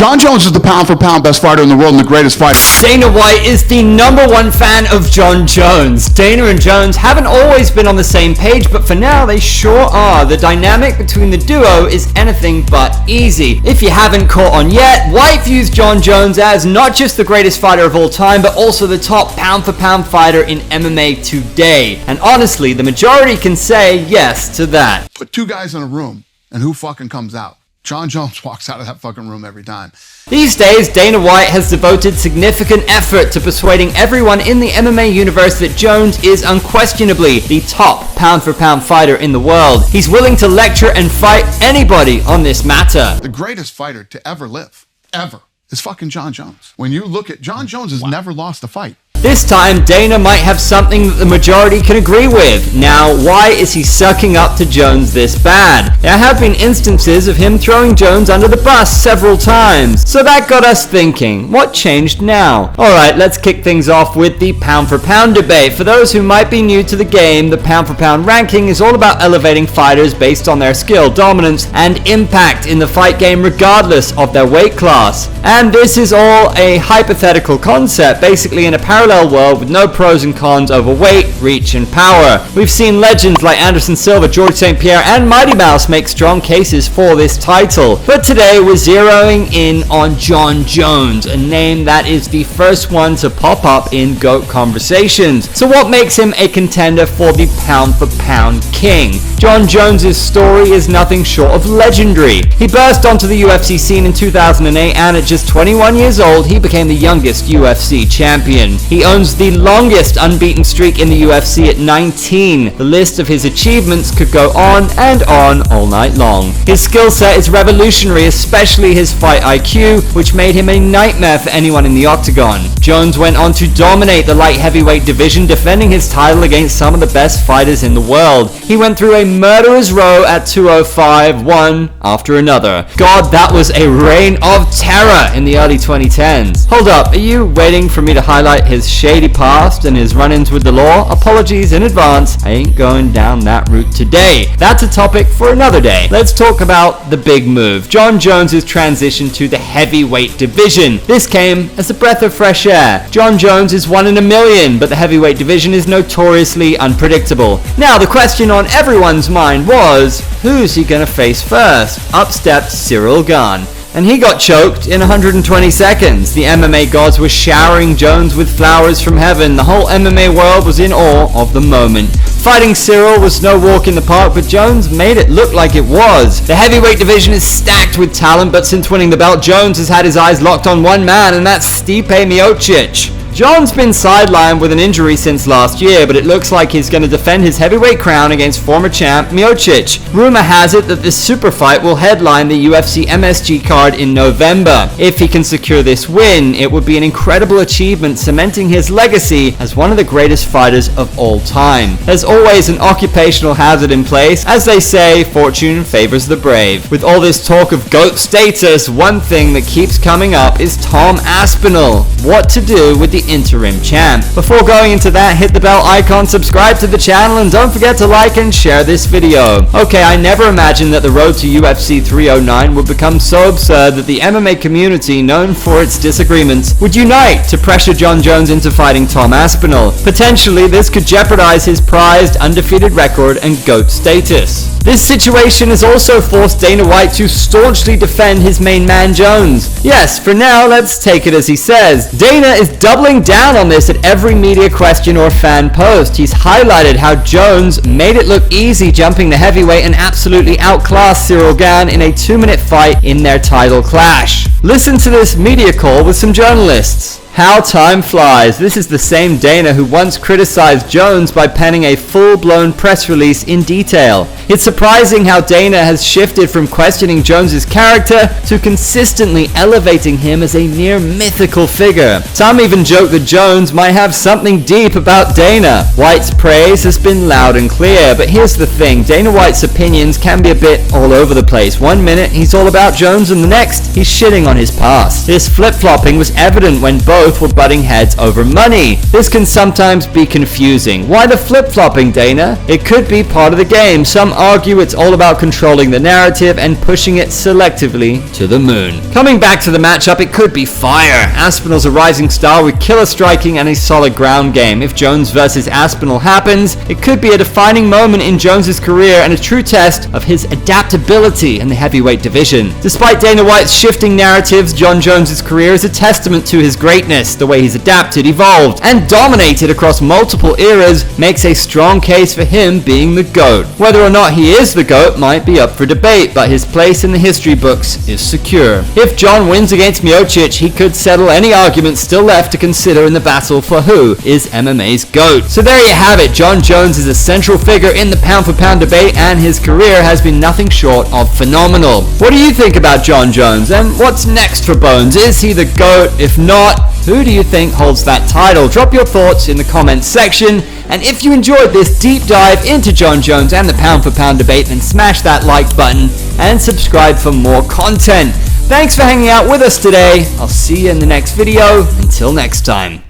Jon Jones is the pound-for-pound best fighter in the world and the greatest fighter. Dana White is the #1 fan of Jon Jones. Dana and Jones haven't always been on the same page, but for now they sure are. The dynamic between the duo is anything but easy. If you haven't caught on yet, White views Jon Jones as not just the greatest fighter of all time, but also the top pound-for-pound fighter in MMA today. And honestly, the majority can say yes to that. Put two guys in a room, and who fucking comes out? Jon Jones walks out of that fucking room every time. These days, Dana White has devoted significant effort to persuading everyone in the MMA universe that Jones is unquestionably the top pound-for-pound fighter in the world. He's willing to lecture and fight anybody on this matter. The greatest fighter to ever live, ever, is fucking Jon Jones. When you look at Jon Jones has never lost a fight. This time, Dana might have something that the majority can agree with. Now, why is he sucking up to Jones this bad? There have been instances of him throwing Jones under the bus several times. So that got us thinking, what changed now? Alright, let's kick things off with the pound-for-pound debate. For those who might be new to the game, the pound-for-pound ranking is all about elevating fighters based on their skill, dominance, and impact in the fight game regardless of their weight class. And this is all a hypothetical concept, basically in a parallel world with no pros and cons over weight, reach, and power. We've seen legends like Anderson Silva, George St. Pierre, and Mighty Mouse make strong cases for this title. But today we're zeroing in on Jon Jones, a name that is the first one to pop up in GOAT conversations. So what makes him a contender for the pound-for-pound king? Jon Jones' story is nothing short of legendary. He burst onto the UFC scene in 2008, and at just 21 years old, he became the youngest UFC champion. He owns the longest unbeaten streak in the UFC at 19. The list of his achievements could go on and on all night long. His skill set is revolutionary, especially his fight IQ, which made him a nightmare for anyone in the octagon. Jones went on to dominate the light heavyweight division, defending his title against some of the best fighters in the world. He went through a murderer's row at 205, one after another. God, that was a reign of terror in the early 2010s. Hold up, are you waiting for me to highlight his shady past and his run-ins with the law? Apologies in advance, I ain't going down that route today. That's a topic for another day. Let's talk about the big move, Jon Jones' transition to the heavyweight division. This came as a breath of fresh air. Jon Jones is 1 in a million, but the heavyweight division is notoriously unpredictable. Now the question on everyone's mind was, who's he gonna face first? Up stepped Ciryl Gane, and he got choked in 120 seconds. The MMA gods were showering Jones with flowers from heaven. The whole MMA world was in awe of the moment. Fighting Ciryl was no walk in the park, but Jones made it look like it was. The heavyweight division is stacked with talent, but since winning the belt, Jones has had his eyes locked on one man, and that's Stipe Miocic. John's been sidelined with an injury since last year, but it looks like he's going to defend his heavyweight crown against former champ Miocic. Rumor has it that this super fight will headline the UFC MSG card in November. If he can secure this win, it would be an incredible achievement, cementing his legacy as one of the greatest fighters of all time. There's always an occupational hazard in place. As they say, fortune favors the brave. With all this talk of GOAT status, one thing that keeps coming up is Tom Aspinall. What to do with the interim champ? Before going into that, hit the bell icon, subscribe to the channel, and don't forget to like and share this video. Okay, I never imagined that the road to UFC 309 would become so absurd that the MMA community, known for its disagreements, would unite to pressure Jon Jones into fighting Tom Aspinall. Potentially, this could jeopardize his prized undefeated record and GOAT status. This situation has also forced Dana White to staunchly defend his main man Jones. Yes, for now, let's take it as he says. Dana is doubling down on this at every media question or fan post. He's highlighted how Jones made it look easy jumping the heavyweight and absolutely outclassed Ciryl Gane in a 2-minute fight in their title clash. Listen to this media call with some journalists. How time flies. This is the same Dana who once criticized Jones by penning a full-blown press release in detail. It's surprising how Dana has shifted from questioning Jones's character to consistently elevating him as a near mythical figure. Some even joke that Jones might have something deep about Dana. White's praise has been loud and clear, but here's the thing, Dana White's opinions can be a bit all over the place. One minute he's all about Jones and the next he's shitting on his past. This flip-flopping was evident when both both were butting heads over money. This can sometimes be confusing. Why the flip-flopping, Dana? It could be part of the game. Some argue it's all about controlling the narrative and pushing it selectively to the moon. Coming back to the matchup, it could be fire. Aspinall's a rising star with killer striking and a solid ground game. If Jones versus Aspinall happens, it could be a defining moment in Jones's career and a true test of his adaptability in the heavyweight division. Despite Dana White's shifting narratives, Jon Jones's career is a testament to his greatness. The way he's adapted, evolved, and dominated across multiple eras makes a strong case for him being the GOAT. Whether or not he is the GOAT might be up for debate, but his place in the history books is secure. If Jon wins against Miocic, he could settle any arguments still left to consider in the battle for who is MMA's GOAT. So there you have it. Jon Jones is a central figure in the pound-for-pound debate, and his career has been nothing short of phenomenal. What do you think about Jon Jones, and what's next for Bones? Is he the GOAT? If not, who do you think holds that title? Drop your thoughts in the comments section. And if you enjoyed this deep dive into Jon Jones and the pound-for-pound debate, then smash that like button and subscribe for more content. Thanks for hanging out with us today. I'll see you in the next video. Until next time.